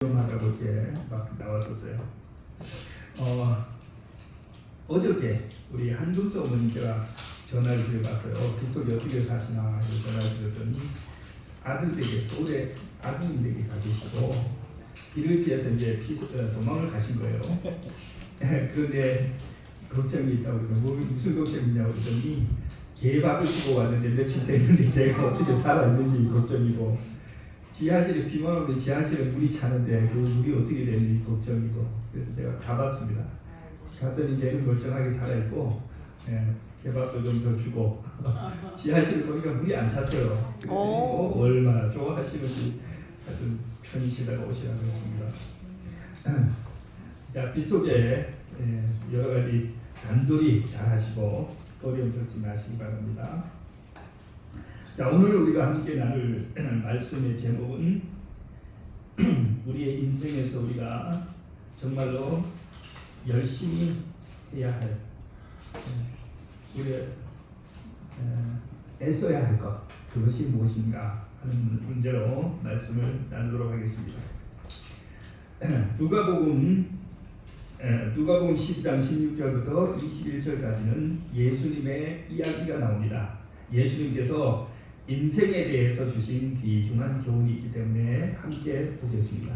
위험하다고 이렇게 막 나왔었어요. 어저께 우리 한금수 어머니께가 전화를 드려봤어요. 빗속에 어떻게 사시나 해서 전화를 드렸더니 아들에게 서울에 아드님에게 가 계시고 이를 피해서 이제 도망을 가신 거예요. 그런데 걱정이 있다고 그러고 무슨 걱정이냐고 그러더니 개밥을 주고 왔는데 며칠 됐는데 내가 어떻게 살아있는지 걱정이고 지하실에 비만 오면 지하실에 물이 차는데 그 물이 어떻게 되는지 걱정이고 그래서 제가 가봤습니다. 갔더니 이제는 멀쩡하게 살아있고 개밥도 좀 더 주고 지하실을 보니까 물이 안 찼어요. 얼마나 좋아하시는지 하여튼 편히시다가 오시라고 했습니다. 자, 빗속에 여러 가지 단돌이 잘 하시고 어려움 겪지 마시기 바랍니다. 자, 오늘 우리가 함께 나눌 말씀의 제목은 우리의 인생에서 우리가 정말로 열심히 해야 할 우리의 애써야 할 것 그것이 무엇인가 하는 문제로 말씀을 나누도록 하겠습니다. 누가복음 10장 16절부터 21절까지는 예수님의 이야기가 나옵니다. 예수님께서 인생에 대해서 주신 귀중한 교훈이 있기 때문에 함께 보겠습니다.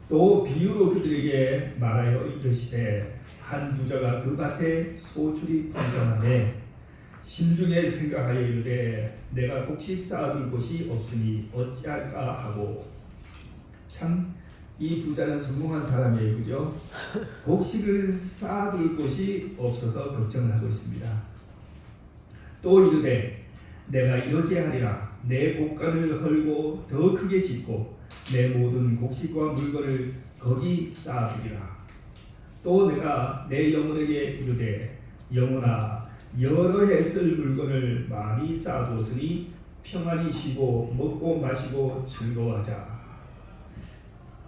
또 비유로 그들에게 말하여 이르시되 한 부자가 그 밭에 소출이 풍성하되 심중에 생각하여 이르되 내가 곡식 쌓아둘 곳이 없으니 어찌할까 하고. 참 이 부자는 성공한 사람이에요, 그죠? 곡식을 쌓아둘 곳이 없어서 걱정을 하고 있습니다. 또 이르되 내가 이렇게 하리라. 내 곡간을 헐고 더 크게 짓고 내 모든 곡식과 물건을 거기 쌓아두리라. 또 내가 내 영혼에게 이르되 영혼아 여러 해 쓸 물건을 많이 쌓아두었으니 평안히 쉬고 먹고 마시고 즐거워하자.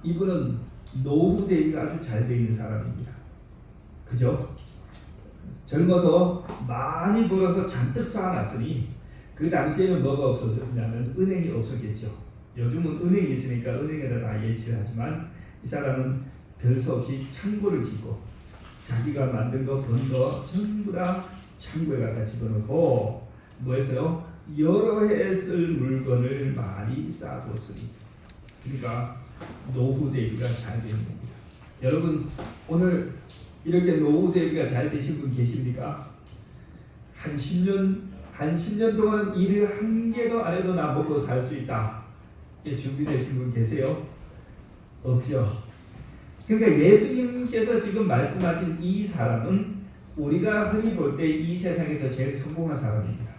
이분은 노후 대비가 아주 잘 되어 있는 사람입니다. 그죠? 젊어서 많이 벌어서 잔뜩 쌓아놨으니 그 당시에는 뭐가 없었냐면 은행이 없었겠죠. 요즘은 은행이 있으니까 은행에다 다 예치를 하지만 이 사람은 별 수 없이 창고를 짓고 자기가 만든 거 번 거 전부 다 창고에 갖다 집어넣고 뭐 했어요? 여러 해 쓸 물건을 많이 쌓아두었으니 그러니까 노후 대비가 잘 되는 겁니다. 여러분 오늘 이렇게 노후 대비가 잘 되신 분 계십니까? 한 10년 동안 일을 한 개도 안 해도 나 먹고 살 수 있다. 준비되신 분 계세요? 없죠. 그러니까 예수님께서 지금 말씀하신 이 사람은 우리가 흔히 볼 때 이 세상에서 제일 성공한 사람입니다.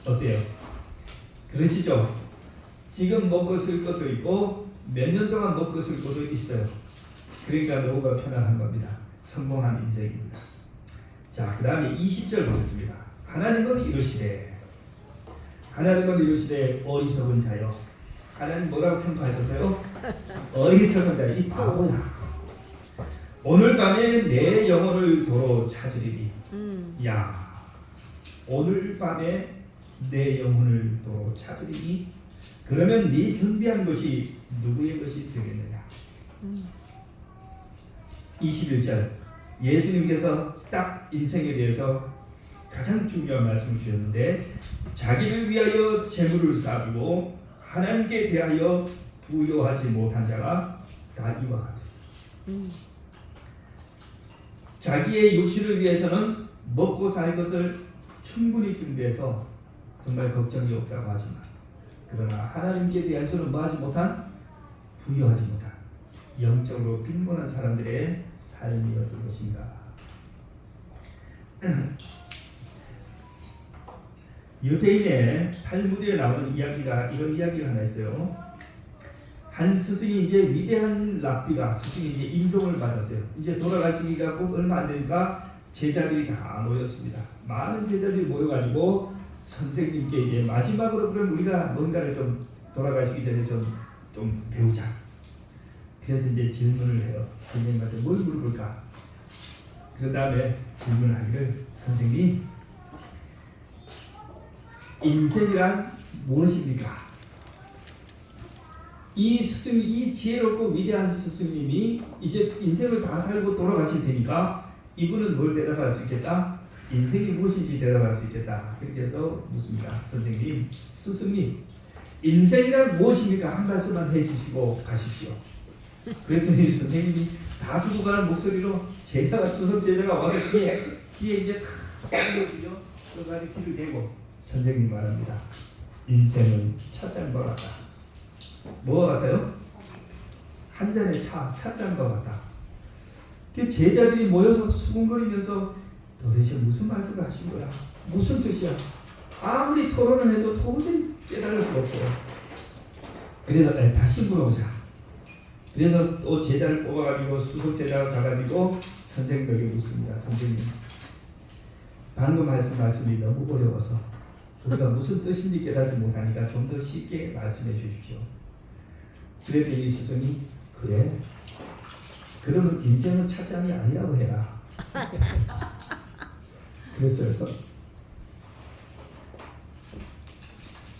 어때요? 그러시죠? 지금 먹고 쓸 것도 있고 몇 년 동안 먹고 쓸 것도 있어요. 그러니까 노후가 편안한 겁니다. 성공한 인생입니다. 자, 그 다음에 20절 보겠습니다. 하나님은 이르시되 어리석은 자여. 하나님 뭐라고 평가하셨어요? 어리석은 자여, 이 바보야. 오늘 밤에 내 영혼을 도로 찾으리니. 야, 오늘 밤에 내 영혼을 도로 찾으리니. 그러면 네 준비한 것이 누구의 것이 되겠느냐. 21절 예수님께서 딱 인생에 대해서 가장 중요한 말씀을 주셨는데 자기를 위하여 재물을 쌓아두고 하나님께 대하여 부여하지 못한 자가 다 이와 같다. 자기의 육신을 위해서는 먹고 살 것을 충분히 준비해서 정말 걱정이 없다고 하지만 그러나 하나님께 대해서는 뭐하지 못한 부여하지 못한 영적으로 빈곤한 사람들의 삶이 어떤 것인가. 유대인의 탈무드에 나오는 이야기가 이런 이야기가 하나 있어요. 한 스승이 이제 위대한 랍비가 스승이 이제 임종을 받았어요. 이제 돌아가시기가 꼭 얼마 안 되니까 제자들이 다 모였습니다. 많은 제자들이 모여가지고 선생님께 이제 마지막으로 그럼 우리가 뭔가를 좀 돌아가시기 전에 좀 배우자. 그래서 이제 질문을 해요. 선생님한테 뭘 물어볼까? 그 다음에 질문하기를 선생님 인생이란 무엇입니까? 이 스승, 이 지혜롭고 위대한 스승님이 이제 인생을 다 살고 돌아가실 테니까 이분은 뭘 대답할 수 있겠다? 인생이 무엇인지 대답할 수 있겠다. 그렇게 해서 묻습니다. 선생님, 스승님, 인생이란 무엇입니까? 한 말씀만 해주시고 가십시오. 그랬더니 선생님이 다 죽어가는 목소리로 수석 제자가 와서 귀에 이제 다 올려주죠. 그가지 귀를 대고 선생님 말합니다. 인생은 찻잔과 같다. 뭐가 같아요? 한 잔의 찻잔과 같다. 그 제자들이 모여서 수군거리면서 도대체 무슨 말씀을 하신 거야? 무슨 뜻이야? 아무리 토론을 해도 도저히 깨달을 수가 없어요. 그래서 다시 물어보자. 그래서 또 제자를 뽑아가지고 수석 제자가 가가지고 선생님에게 묻습니다. 선생님, 방금 말씀이 너무 어려워서 우리가 무슨 뜻인지 깨닫지 못하니까 좀 더 쉽게 말씀해 주십시오. 그랬더니 스승이 그래? 그러면 인생은 찻잔이 아니라고 해라. 그랬어요.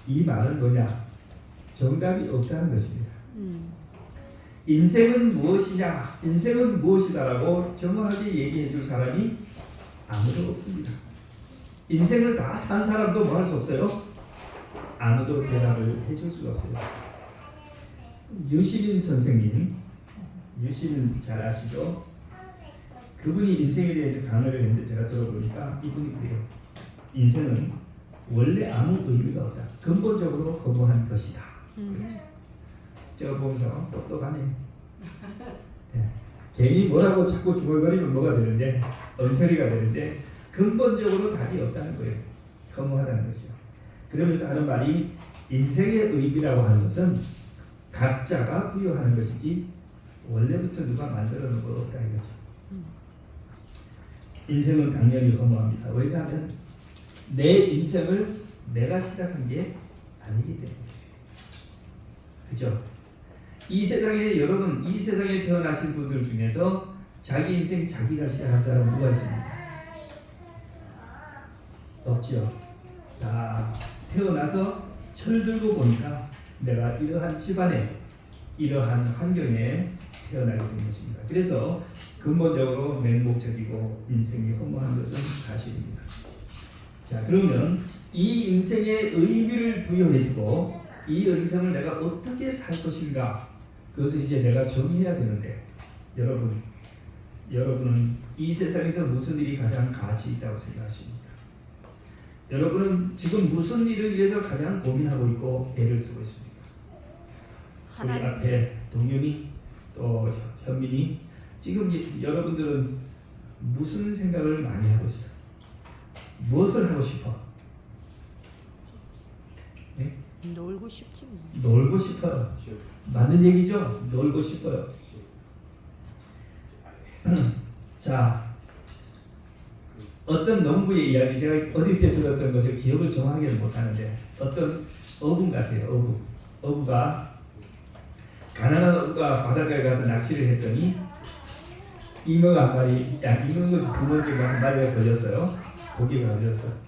이 말은 뭐냐? 정답이 없다는 것입니다. 인생은 무엇이냐? 인생은 무엇이다라고 정확하게 얘기해 줄 사람이 아무도 없습니다. 인생을 다 산 사람도 뭐 할 수 없어요? 아무도 대답을 해줄 수가 없어요. 유시민 선생님, 유시민 잘 아시죠? 그분이 인생에 대해서 강의를 했는데 제가 들어보니까 이분이 그래요. 인생은 원래 아무 의미가 없다. 근본적으로 허무한 것이다. 제가 보면서 똑똑하네. 네. 괜히 뭐라고 자꾸 중얼거리면 뭐가 되는데 엉터리가 되는데 근본적으로 답이 없다는 거예요. 허무하다는 것이요. 그러면서 하는 말이 인생의 의미라고 하는 것은 각자가 부여하는 것이지 원래부터 누가 만들어 놓은 거 없다 이거죠. 인생은 당연히 허무합니다. 왜냐하면 내 인생을 내가 시작한 게 아니기 때문에. 그죠? 이 세상에 여러분, 이 세상에 태어나신 분들 중에서 자기 인생 자기가 시작한 사람 누가 있습니까? 없죠. 다 태어나서 철들고 보니까 내가 이러한 집안에 이러한 환경에 태어나게 된 것입니다. 그래서 근본적으로 맹목적이고 인생이 허무한 것은 사실입니다. 자, 그러면 이 인생의 의미를 부여해주고 이 인생을 내가 어떻게 살 것인가, 그것을 이제 내가 정의해야 되는데, 여러분은 이 세상에서 무슨 일이 가장 가치 있다고 생각하십니까? 여러분은 지금 무슨 일을 위해서 가장 고민하고 있고 애를 쓰고 있습니까? 우리 앞에 동윤이 또 현민이 지금 여러분들은 무슨 생각을 많이 하고 있어? 무엇을 하고 싶어? 네? 놀고 싶지 뭐. 놀고 싶어요. 맞는 얘기죠? 놀고 싶어요. 자, 어떤 농부의 이야기, 제가 어릴 때 들었던 것을 기억을 정확하게 못하는데 어떤 어부 같아요. 어부가 가난한 어부가 바닷가에 가서 낚시를 했더니 잉어가 한 마리, 잉어가 두 번째가 한 마리가 걸렸어요. 고기가 걸렸어.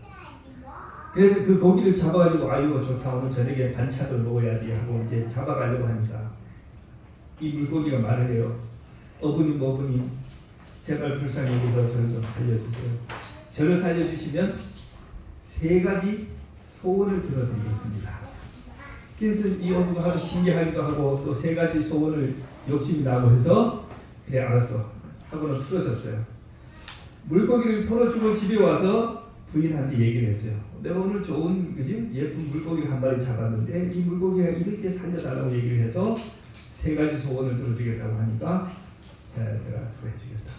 그래서 그 고기를 잡아가지고 아이고 좋다, 오늘 저녁에 반찬을 먹어야지 하고 이제 잡아가려고 하니까 이 물고기가 말을 해요. 어부님 제발 불쌍히 여기서 저를 좀 살려주세요. 저를 살려주시면 3가지 소원을 들어드리겠습니다. 그래서 이 어부가 하도 신기하기도 하고 또 3가지 소원을 욕심이 나고 해서 그래 알았어 하고는 풀어줬어요. 물고기를 풀어주고 집에 와서 부인한테 얘기를 했어요. 내가 오늘 좋은 그지 예쁜 물고기 한 마리 잡았는데 이 물고기가 이렇게 살려달라고 얘기를 해서 3가지 소원을 들어주겠다고 하니까 내가 그거 해주겠다.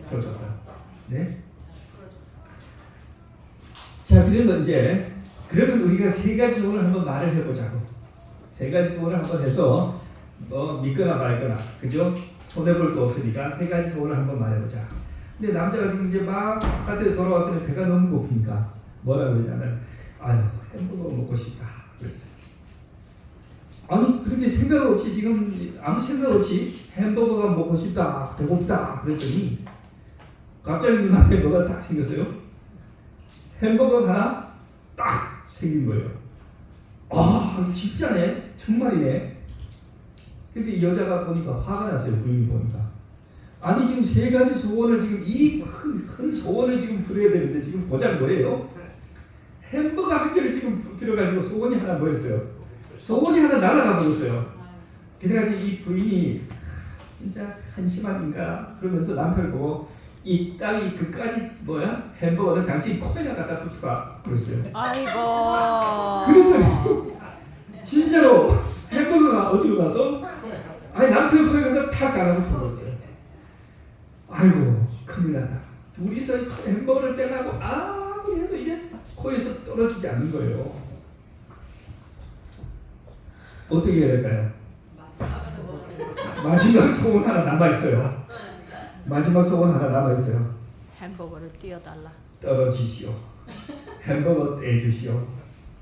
풀어줬다. 네. 자, 그래서 이제 그러면 우리가 3가지 소원을 한번 말을 해보자고. 3가지 소원을 한번 해서 뭐 믿거나 말거나, 그죠? 손해볼 거 없으니까 3가지 소원을 한번 말해보자. 근데 남자가 지금 이제 막 바깥에 돌아왔으니 배가 너무 고프니까 뭐라고 그러냐면 아유 햄버거 먹고 싶다. 그랬어요. 아니 그렇게 생각 없이 지금 아무 생각 없이 햄버거가 먹고 싶다, 배고프다 그랬더니 갑자기 눈앞에 뭐가 딱 생겼어요. 햄버거 하나 딱 생긴 거예요. 아 진짜네. 정말이네. 근데 이 여자가 보니까 화가 났어요. 부인이 보니까. 아니 지금 세 가지 소원을 지금 이 큰 소원을 지금 부려야 되는데 지금 고작 뭐예요? 햄버거 한 개를 지금 들어가지고 소원이 하나 뭐였어요? 소원이 하나 날아가 버렸어요. 그래가지고 이 부인이 진짜 한심한인가 그러면서 남편을 보고 이 딸이 그까지 뭐야? 햄버거는 당신 코에다 갖다 붙어라 그랬어요. 아이고. 그랬더니 진짜로 햄버거가 어디로 가서? 아니 남편 코에 가서 탁 달아붙어 버렸어요. 아이고 큰일 났다. 둘이서 햄버거를 떼라고 아무리 해도 이게 코에서 떨어지지 않는 거예요. 어떻게 해야 될까요? 마지막 소원 하나 남아있어요. 마지막 소원 하나 남아있어요. 햄버거를 띄워달라. 떨어지시오. 햄버거 떼주시오.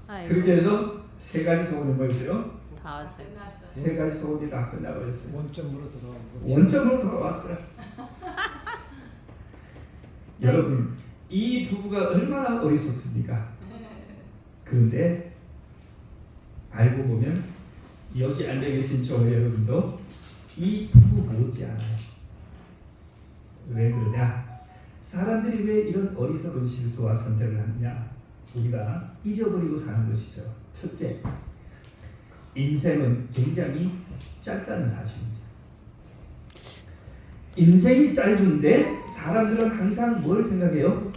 아이고. 그렇게 해서 세 가지 소원이 뭐였어요? 다 세 가지 소원이 다 끝나버렸어요. 원점으로 돌아오고 원점으로 돌아왔어요. 여러분 이 부부가 얼마나 어리석습니까? 그런데 알고 보면 여기 앉아 계신 저 여러분도 이 부부 못지않아요. 왜 그러냐? 사람들이 왜 이런 어리석은 실수와 선택을 하느냐? 우리가 잊어버리고 사는 것이죠. 첫째, 인생은 굉장히 짧다는 사실입니다. 인생이 짧은데 사람들은 항상 뭘 생각해요?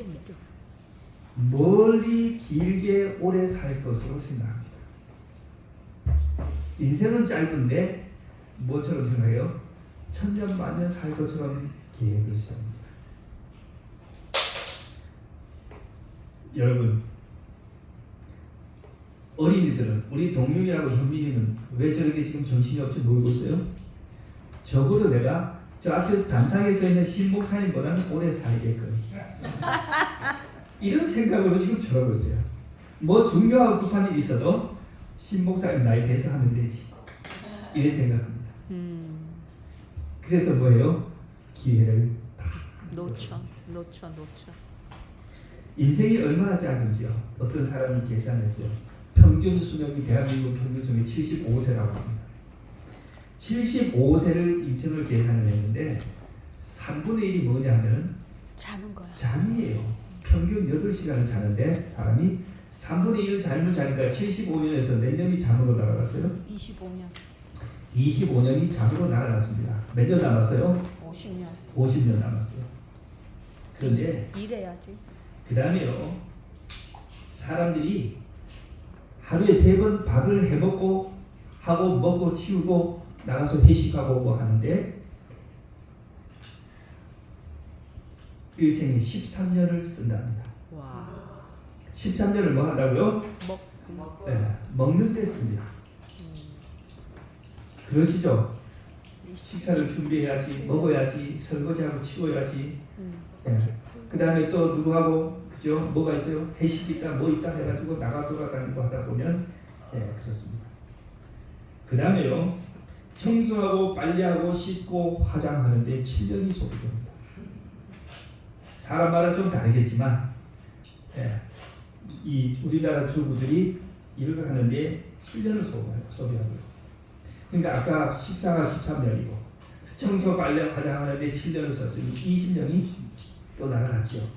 멀리 길게 오래 살 것으로 생각합니다. 인생은 짧은데 뭐처럼 생각해요? 천년만년 살 것처럼 계획을 세웁니다. 여러분 어린이들은 우리 동윤이하고 현민이는 왜 저렇게 지금 정신이 없이 놀고 있어요? 적어도 내가 저 앞에서 단상에 서 있는 신목사님보다는 오래 살겠거든. 이런 생각으로 지금 저러고 있어요. 뭐 중요하고 급한 일이 있어도 신목사님 나이 돼서 하면 되지. 이래 생각합니다. 그래서 뭐예요? 기회를 놓쳐. 인생이 얼마나 짧은지요. 어떤 사람이 계산했어요. 평균 수명이 대한민국 평균 수명이 75세라고 합니다. 75세를 인천을 계산을 했는데 3분의 1이 뭐냐면 자는 거야. 잠이에요. 평균 8시간을 자는데 사람이 3분의 1을 잠을 자니까 75년에서 몇 년이 잠으로 날아갔어요? 25년. 25년이 잠으로 날아갔습니다. 몇 년 남았어요? 50년. 50년 남았어요. 그런데 일해야지. 그 다음에요. 사람들이 하루에 3번 밥을 해먹고 하고 먹고 치우고 나가서 회식하고 뭐 하는데 일생에 13년을 쓴답니다. 와. 13년을 뭐 한다고요? 네, 먹는 데 씁니다. 그러시죠? 식사를 준비해야지, 먹어야지, 설거지하고 치워야지. 네. 그 다음에 또 누구하고 그죠? 뭐가 있어요? 회식 있다, 뭐 있다 해가지고 나가 돌아다니고 하다 보면 그렇습니다. 그 다음에요. 청소하고 빨래하고 씻고 화장하는데 7년이 소비됩니다. 사람마다 좀 다르겠지만 이 우리나라 주부들이 일을 하는데 7년을 소비하고요. 그러니까 아까 식사가 13년이고 청소 빨래 화장하는데 7년을 썼으니 20년이 또 날아갔죠.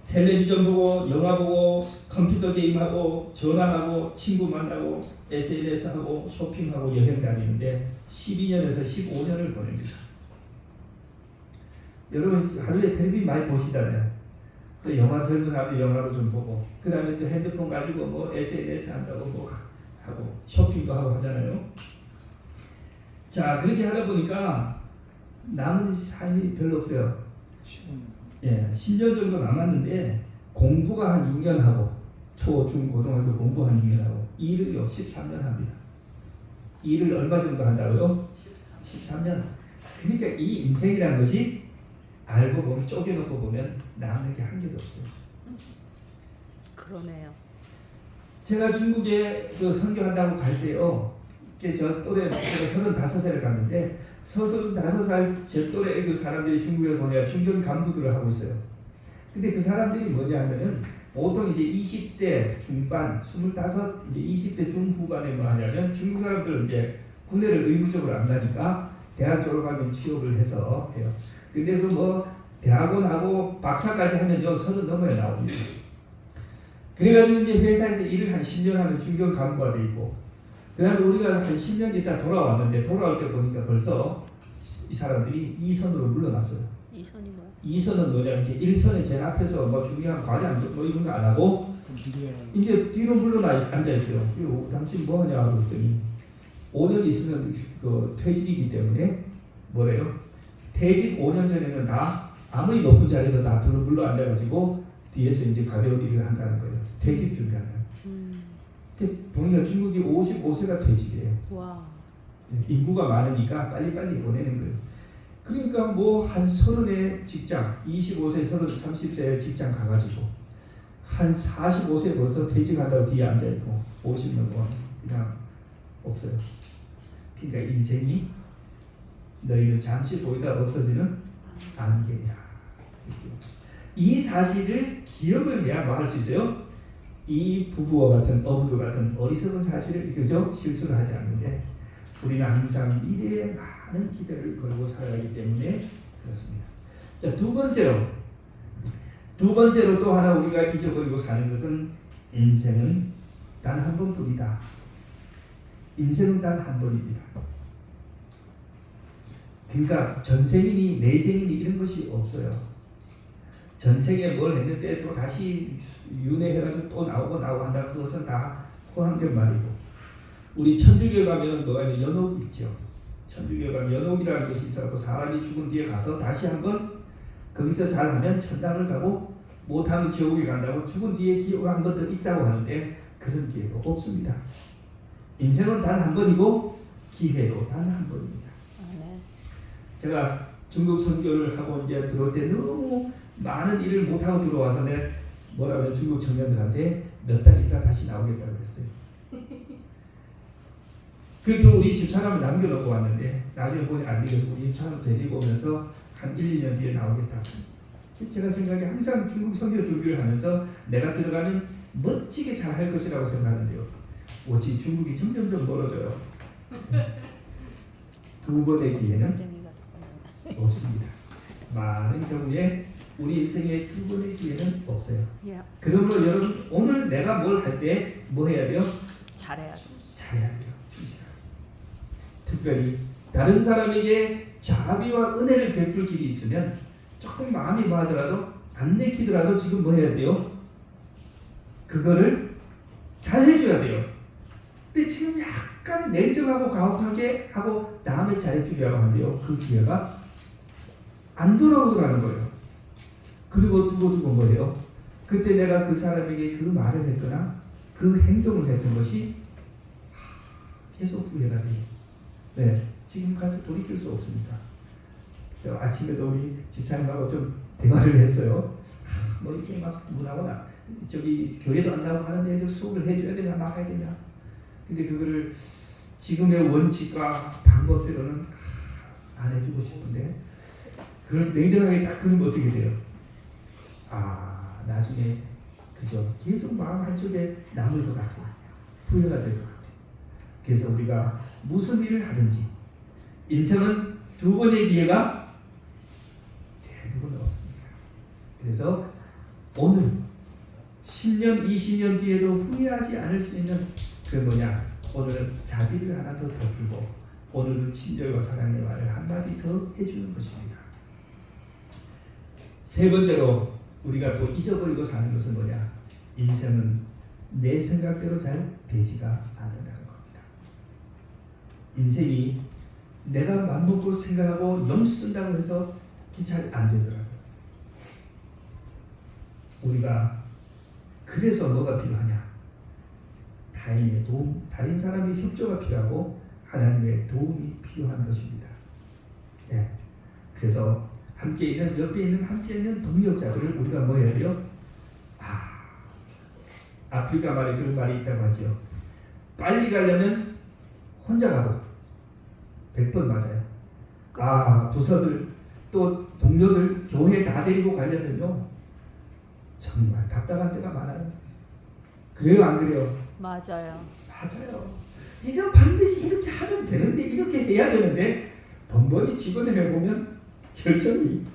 텔레비전 보고 영화 보고 컴퓨터 게임하고 전화하고 친구 만나고 SNS하고 쇼핑하고 여행 다니는데 12년에서 15년을 보냅니다. 여러분 하루에 텔레비 많이 보시잖아요. 또 영화 젊은 사람들 영화도 좀 보고 그 다음에 또 핸드폰 가지고 뭐 SNS 한다고 뭐 하고 쇼핑도 하고 하잖아요. 자 그렇게 하다 보니까 남은 삶이 별로 없어요. 10년 정도 남았는데 공부가 한 6년 하고 초, 중, 고등학교 공부 한 6년 하고 일을요 13년 합니다. 일을 얼마 정도 한다고요? 13년. 그러니까 이 인생이라는 것이 알고 보면 쪼개놓고 보면 남는 게 한 개도 없어요. 그러네요. 제가 중국에 그 선교한다고 갈 때요. 저 또래 제가 35살을 갔는데 35살 제 또래 그 사람들이 중국에 보내야 중견 간부들을 하고 있어요. 근데 그 사람들이 뭐냐 하면은 보통 이제 20대 중반, 25, 이제 20대 중후반에 뭐 하냐면 중국 사람들은 이제 군대를 의무적으로 안 가니까 대학 졸업하면 취업을 해서 해요. 근데 그 뭐 대학원하고 박사까지 하면요 30 넘어야 나옵니다. 그래가지고 이제 회사에서 일을 한 10년 하면 중견 간부가 돼 있고, 그다음에 우리가 한 10년 있다 돌아왔는데 돌아올 때 보니까 벌써 이 사람들이 2선으로 물러났어요. 이선이 뭐? 2선은 뭐냐, 이제 1선에 제일 앞에서 뭐 중요한 과장 뭐 이런 거 안 하고 이제 뒤로 물러나 앉아 있어요. 그리고 당신 뭐 하냐 하고 그랬더니 5년 있으면 그 퇴직이기 때문에 뭐래요? 퇴직 5년 전에는 다 아무리 높은 자리에도 다 뒤로 물러 앉아가지고 뒤에서 이제 가벼운 일을 한다는 거예요. 퇴직 준비하는. 근데 보니까 중국이 55세가 퇴직이에요. 와. 인구가 많으니까 빨리빨리 보내는 거예요. 그러니까 뭐 한 30의 직장, 25세, 30세 직장 가가지고 한 45세 벌써 퇴직한다고 뒤에 앉아있고 50년 동안 그냥 없어요. 그러니까 인생이 너희는 잠시 보이다 없어지는 안개이다. 이 사실을 기억을 해야 뭐 할 수 있어요? 이 부부와 같은 어부도 같은 어리석은 사실을 그저 실수를 하지 않는데 우리는 항상 미래에 많은 기대를 걸고 살아가기 때문에 그렇습니다. 자, 두 번째로 또 하나 우리가 잊어버리고 사는 것은 인생은 단 한 번뿐이다. 인생은 단 한 번입니다. 그러니까 전생이니 내생이니 이런 것이 없어요. 전생에 뭘 했는데 또 다시 윤회해가지고 또 나오고 한다. 그것은 다 호황된 말이고, 우리 천주교에 가면은 뭐가 있냐, 연옥이 있죠. 천주교에 가면 연옥이라는 것이 있어서 사람이 죽은 뒤에 가서 다시 한번 거기서 잘하면 천당을 가고 못하면 지옥에 간다고, 죽은 뒤에 기회가 한 번 더 있다고 하는데 그런 기회가 없습니다. 인생은 단 한 번이고 기회도 단 한 번입니다. 네. 제가 중국 선교를 하고 이제 들어올 때 너무 많은 일을 못하고 들어와서 내가 뭐라 그래, 중국 청년들한테 몇 달 있다 다시 나오겠다고 그랬어요. 그래도 우리 집사람을 남겨놓고 왔는데 나중에 보니 안 되겠어. 우리 집사람 데리고 오면서 한 1, 2년 뒤에 나오겠다고. 제가 생각에 항상 중국 선교 준비를 하면서 내가 들어가면 멋지게 잘 할 것이라고 생각하는데요. 오직 중국이 점점점 멀어져요. 두 번의 기회는 없습니다. 많은 경우에 우리 인생의 두 번의 기회는 없어요. 그러므로 여러분, 오늘 내가 뭘 할 때 뭐 해야 돼요? 잘해야죠. 잘해야 돼요. 특별히 다른 사람에게 자비와 은혜를 베풀 길이 있으면 조금 마음이 뭐하더라도 안 내키더라도 지금 뭐 해야 돼요? 그거를 잘 해줘야 돼요. 근데 지금 약간 냉정하고 가혹하게 하고 다음에 잘해주려고 하는데요, 그 기회가 안 돌아오더라는 거예요. 그리고 두고 뭐예요? 그때 내가 그 사람에게 그 말을 했거나 그 행동을 했던 것이 계속 후회가 돼요. 네, 지금 가서 돌이킬 수 없습니다. 아침에도 우리 집사님하고 좀 대화를 했어요. 뭐 이렇게 막 문하거나 저기 교회도 안 나오고 하는데 애들 수업을 해줘야 되냐 막아야 되냐. 근데 그거를 지금의 원칙과 방법대로는 안 해주고 싶은데, 그걸 냉정하게 딱 그러면 어떻게 돼요? 아, 나중에 그저 계속 마음 한쪽에 남을 것 같아요. 후회가 될 것 같아요. 그래서 우리가 무슨 일을 하든지 인생은 두 번의 기회가 대부분 없습니다. 그래서 오늘 10년, 20년 뒤에도 후회하지 않을 수 있는 그 뭐냐, 오늘은 자비를 하나 더 베풀고 오늘은 친절과 사랑의 말을 한마디 더 해주는 것입니다. 세 번째로 우리가 또 잊어버리고 사는 것은 뭐냐, 인생은 내 생각대로 잘 되지가 않는다는 겁니다. 인생이 내가 맘먹고 생각하고 영 쓴다고 해서 잘 안 되더라고요. 우리가 그래서 뭐가 필요하냐, 타인의 도움, 다른 사람의 협조가 필요하고 하나님의 도움이 필요한 것입니다. 네. 그래서 함께 있는, 옆에 있는, 함께 있는 동력자들을 우리가 뭐 해야 돼요? 아프리카 말에 그런 말이 있다고 하죠. 빨리 가려면 혼자 가고 100번 맞아요. 부서들 또 동료들 교회 다 데리고 가려면요 정말 답답한 때가 많아요. 그래요, 안 그래요? 맞아요. 맞아요. 이거 반드시 이렇게 하면 되는데, 이렇게 해야 되는데 번번이 집어내려 보면 결정이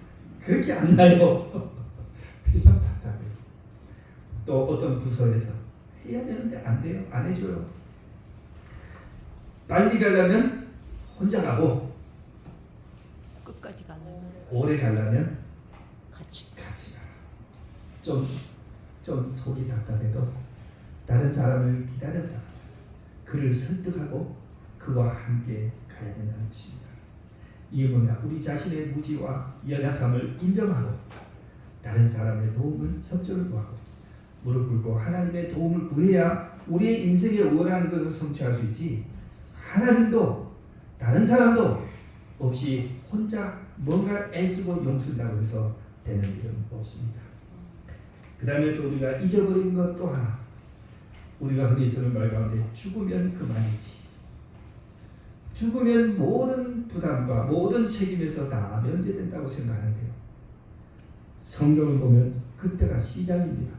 그렇게 안 나요. 그래서 참 답답해요. 또 어떤 부서에서 해야 되는데 안 돼요. 안 해줘요. 빨리 가려면 혼자 가고, 끝까지 가는 오래 가려면 같이. 같이 가. 좀 속이 답답해도 다른 사람을 기다렸다. 그를 설득하고 그와 함께 가야 된다는 것입니다. 이게 뭐냐? 우리 자신의 무지와 연약함을 인정하고 다른 사람의 도움을 협조를 구하고 무릎 꿇고 하나님의 도움을 구해야 우리의 인생에 원하는 것을 성취할 수 있지. 하나님도 다른 사람도 없이 혼자 뭔가 애쓰고 용쓴다고 해서 되는 일은 없습니다. 그 다음에 또 우리가 잊어버린 것 또 하나, 우리가 흔히 쓰는 말 가운데 죽으면 그만이지. 죽으면 모든 부담과 모든 책임에서 다 면제된다고 생각하는데요. 성경을 보면 그때가 시작입니다.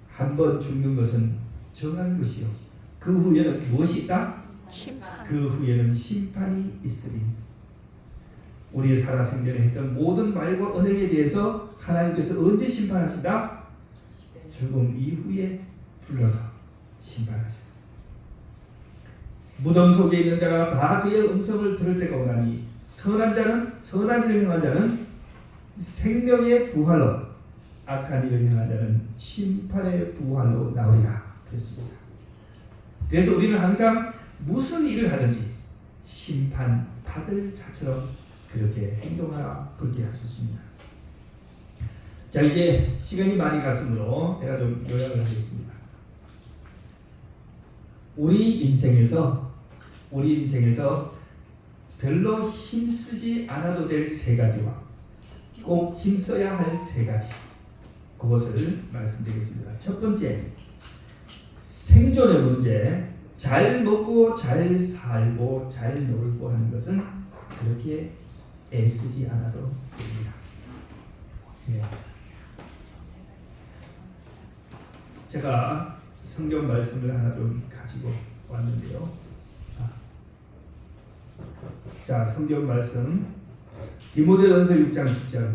한 번 죽는 것은 정한 것이요, 그 후에는 무엇이 있다? 심판. 그 후에는 심판이 있으리. 우리의 살아생전에 했던 모든 말과 언행에 대해서 하나님께서 언제 심판하시다? 죽음 이후에 불러서 심판하시다. 무덤 속에 있는 자가 다 그의 음성을 들을 때가 오나니 선한 일을 행한 자는 생명의 부활로, 악한 일을 행한 자는 심판의 부활로 나오리라 그랬습니다. 그래서 우리는 항상 무슨 일을 하든지 심판받을 자처럼 그렇게 행동하라 그렇게 하셨습니다. 자, 이제 시간이 많이 갔으므로 제가 좀 요약을 하겠습니다. 우리 인생에서 별로 힘쓰지 않아도 될 세 가지와 꼭 힘써야 할 세 가지, 그것을 말씀드리겠습니다. 첫 번째, 생존의 문제. 잘 먹고 잘 살고 잘 놀고 하는 것은 그렇게 애쓰지 않아도 됩니다. 예. 제가 성경 말씀을 하나 좀 가지고 왔는데요. 자, 성경 말씀 디모데전서 6장 10절.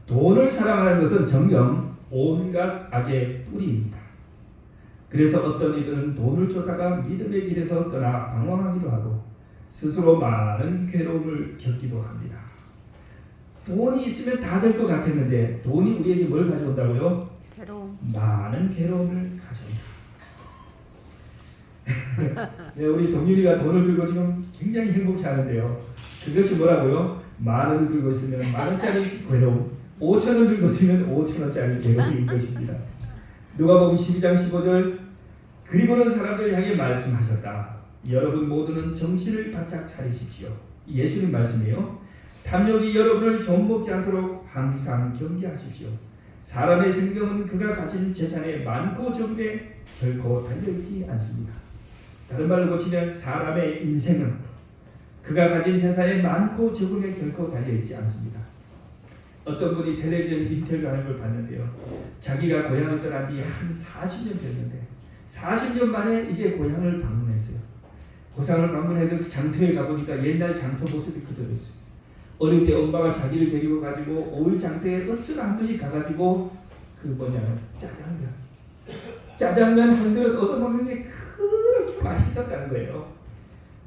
돈을 사랑하는 것은 정녕 온갖 악의 뿌리입니다. 그래서 어떤 이들은 돈을 쫓다가 믿음의 길에서 떠나 방황하기도 하고 스스로 많은 괴로움을 겪기도 합니다. 돈이 있으면 다 될 것 같았는데 돈이 우리에게 뭘 가져온다고요? 괴로움. 많은 괴로움을 가져온다. 네, 우리 동윤이가 돈을 들고 지금 굉장히 행복해하는데요. 그것이 뭐라고요? 만 원을 들고 있으면 만 원짜리 괴로움, 5천 원 들고 있으면 5천 원짜리 괴로움인 것입니다. 누가복음 12장 15절. 그리고는 사람들 향해 말씀하셨다. 여러분 모두는 정신을 바짝 차리십시오. 예수님 말씀이에요. 탐욕이 여러분을 좀먹지 않도록 항상 경계하십시오. 사람의 생명은 그가 가진 재산에 많고 적음에 결코 달려있지 않습니다. 다른 말로 고치면 사람의 인생은 그가 가진 재산에 많고 적음에 결코 달려있지 않습니다. 어떤 분이 텔레비전 인터뷰하는 걸 봤는데요. 자기가 고향을 떠난 지 한 40년 됐는데 40년 만에 이제 고향을 방문했어요. 고향을 방문해서 장터에 가보니까 옛날 장터 모습이 그대로 있어요. 어릴 때 엄마가 자기를 데리고 가지고 올 장터에 어쩌다 한 번씩 가가지고 그 뭐냐면 짜장면 한 그릇 얻어먹는 게 그렇게 맛있었다는 거예요.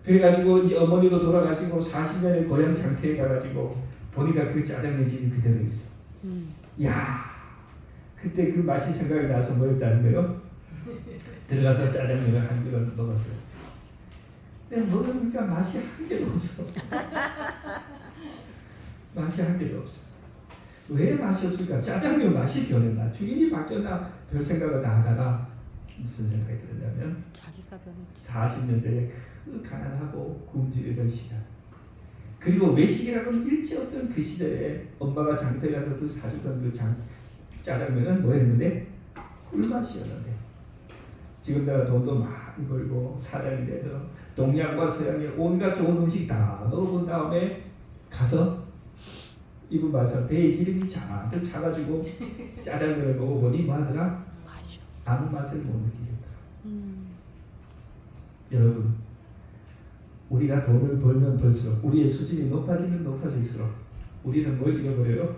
그래가지고 이제 어머니도 돌아가시고 40년의 고향 장터에 가가지고 보니까 그 짜장면 집이 그대로 있어. 야, 그때 그 맛이 생각이 나서 뭐였다는 거예요? 들어가서 짜장면을 한 그릇 먹었어요. 근데 먹으니까 맛이 한 개도 없어. 맛이 한 개도 없어. 왜 맛이 없을까? 짜장면 맛이 변했나? 주인이 바뀌었나? 별 생각을 다 하다가 무슨 생각이 들었냐면 자기가 변했지. 40년 전에 그 가난하고 굶주리던 시절, 그리고 외식이라고는 일치 없던 그 시절에 엄마가 장터에 가서 그 사주던 그 짜장면은 뭐였는데? 꿀맛이었는데 지금 내가 돈도 많이 벌고 사장이 돼서 동양과 서양의 온갖 좋은 음식 다 먹어본 다음에 가서 이분 봐서 배에 기름이 잔뜩 차가지고 짜장면을 먹어보니 뭐하더라? 맞아. 아무 맛을 못 느끼겠다. 음. 여러분, 우리가 돈을 벌면 벌수록 우리의 수준이 높아지면 높아질수록 우리는 뭘 잃어버려요?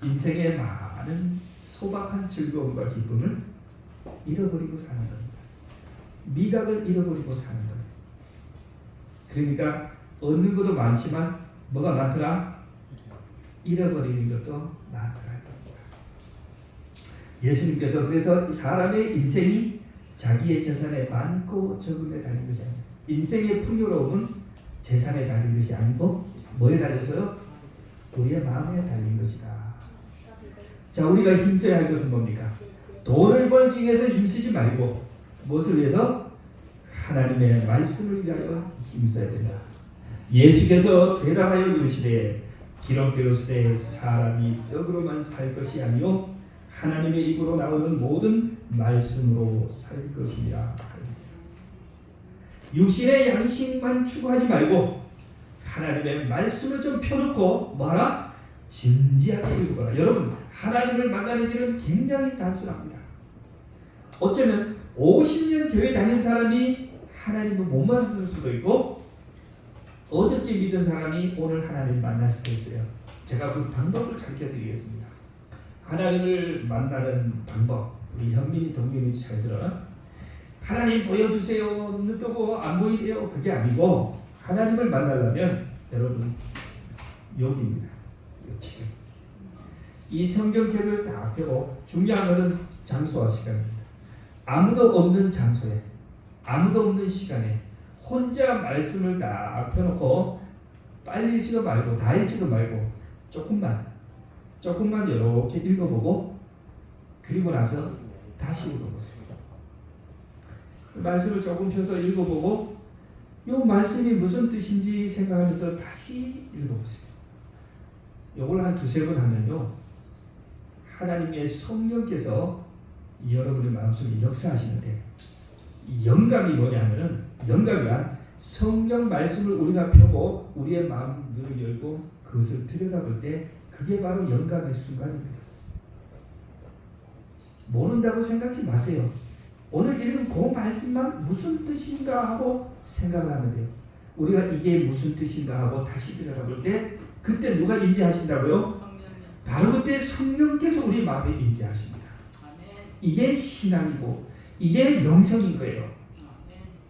인생의 많은 소박한 즐거움과 기쁨을 잃어버리고 사는 겁니다. 미각을 잃어버리고 사는 거예요. 그러니까 얻는 것도 많지만 뭐가 많더라? 잃어버리는 것도 많더라. 예수님께서 그래서 사람의 인생이 자기의 재산에 많고 적음에 달린 것이 아니에요. 인생의 풍요로움은 재산에 달린 것이 아니고 뭐에 달려서요? 우리의 마음에 달린 것이다. 자, 우리가 힘써야 할 것은 뭡니까? 돈을 벌기 위해서 힘쓰지 말고 무엇을 위해서? 하나님의 말씀을 위하여 힘써야 된다. 예수께서 대답하여 이르시되 기록되었으되 사람이 떡으로만 살 것이 아니요 하나님의 입으로 나오는 모든 말씀으로 살 것이라. 육신의 양식만 추구하지 말고 하나님의 말씀을 좀 펴놓고 뭐하라? 진지하게 읽어라. 여러분, 하나님을 만나는 길은 굉장히 단순합니다. 어쩌면 50년 교회 다닌 사람이 하나님을 못 만날 수도 있고 어저께 믿은 사람이 오늘 하나님을 만날 수도 있어요. 제가 그 방법을 가르쳐드리겠습니다. 하나님을 만나는 방법, 우리 현민이 동민이 잘 들어. 하나님 보여주세요. 눈 뜨고 안 보이네요. 그게 아니고 하나님을 만나려면 여러분 여기입니다. 지금 이 성경책을 다 펴고 중요한 것은 장소와 시간입니다. 아무도 없는 장소에 아무도 없는 시간에 혼자 말씀을 다 펴놓고 빨리 읽지도 말고 다 읽지도 말고 조금만 이렇게 읽어보고 그리고 나서 다시 읽어보세요. 말씀을 조금 펴서 읽어보고 이 말씀이 무슨 뜻인지 생각하면서 다시 읽어보세요. 이걸 한 두세 번 하면요 하나님의 성령께서 여러분의 마음속에 역사하시는데 이 영감이 뭐냐면은 영감이란 성경 말씀을 우리가 펴고 우리의 마음을 열고 그것을 들여다볼 때 그게 바로 영감의 순간입니다. 모른다고 생각하지 마세요. 오늘 읽은 그 말씀만 무슨 뜻인가 하고 생각을 하면 돼요. 우리가 이게 무슨 뜻인가 하고 다시 들여다볼 때 그때 누가 임재하신다고요? 바로 그때 성령께서 우리 마음에 임재하십니다. 이게 신앙이고 이게 영성인 거예요.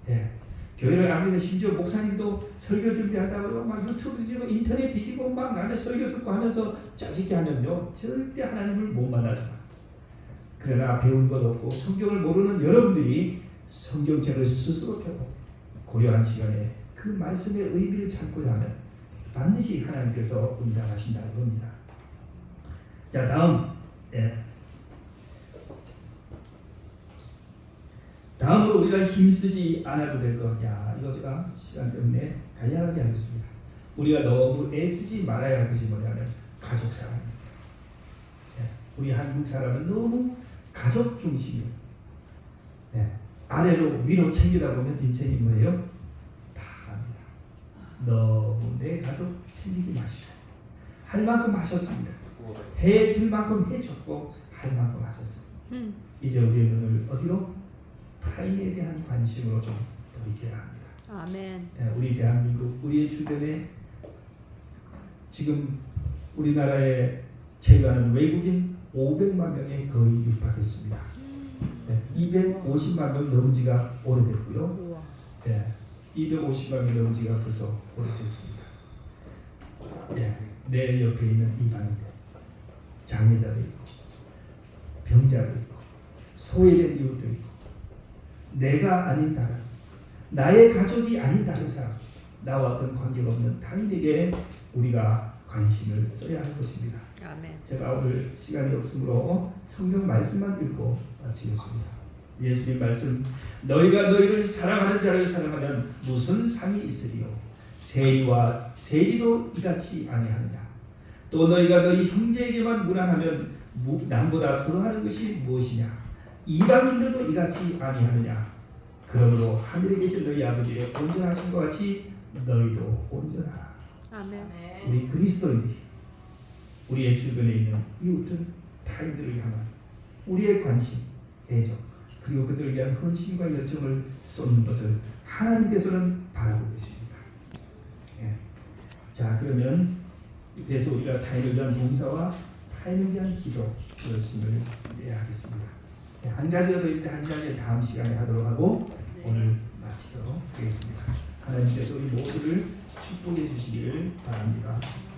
네. 교회를 아무래도 심지어 목사님도 설교 준비하다가 막 유튜브 뒤지고 인터넷 뒤지고 막 나는 설교 듣고 하면서 짜증게 하면요 절대 하나님을 못 만나죠. 그러나 배운 것 없고 성경을 모르는 여러분들이 성경책을 스스로 펴고 고요한 시간에 그 말씀의 의미를 찾고자 하면 반드시 하나님께서 응답하신다는 겁니다. 자, 다음 다음으로 우리가 힘쓰지 않아도 될 것. 야, 이거 제가 시간 때문에 간략하게 하겠습니다. 우리가 너무 애쓰지 말아야 할 것이 뭐냐면 가족 사랑입니다. 우리 한국 사람은 너무 가족 중심이에요. 아래로 위로 챙기다 보면 인생이 뭐예요? 다 합니다. 너무 내 가족 챙기지 마시고 할 만큼 하셨습니다. 해줄 만큼 해줬고 할 만큼 하셨어요. 이제 우리의 눈을 어디로? 타인에 대한 관심으로 좀 돌이켜야 합니다. 아멘. 우리 대한민국, 우리의 주변에 지금 우리나라에 체류하는 외국인 500만 명에 거의 육박했습니다. 250만 명 넘은 지가 오래됐고요. 우와. 250만 명 넘은 지가 벌써 오래됐습니다. 내 옆에 있는 이방인들, 장애자도 있고, 병자도 있고, 소외된 이웃도 있고, 내가 아닌 다른, 나의 가족이 아닌 다른 사람, 나와 어떤 관계가 없는 타인에게 우리가 관심을 써야 할 것입니다. 아멘. 제가 오늘 시간이 없으므로 성경 말씀만 읽고 마치겠습니다. 예수님 말씀, 너희가 너희를 사랑하는 자를 사랑하면 무슨 상이 있으리요? 세리도 이같이 아니하느냐? 또 너희가 너희 형제에게만 무난하면 남보다 더하는 것이 무엇이냐? 이방인들도 이같이 아니하느냐? 그러므로 하늘에 계신 너희 아버지의 온전하신 것 같이 너희도 온전하라. 아멘. 우리 그리스도인이 우리의 주변에 있는 이웃들, 타인들을 향한 우리의 관심, 애정, 그리고 그들을 위한 헌신과 열정을 쏟는 것을 하나님께서는 바라고 계십니다. 예. 자, 그러면 그래서 우리가 타인을 위한 봉사와 타인을 위한 기도 그것을 이해하겠습니다. 예, 한 가지가 더 있는데 한 가지 다음 시간에 하도록 하고 오늘 마치도록 하겠습니다. 하나님께서 우리 모두를 축복해 주시기를 바랍니다.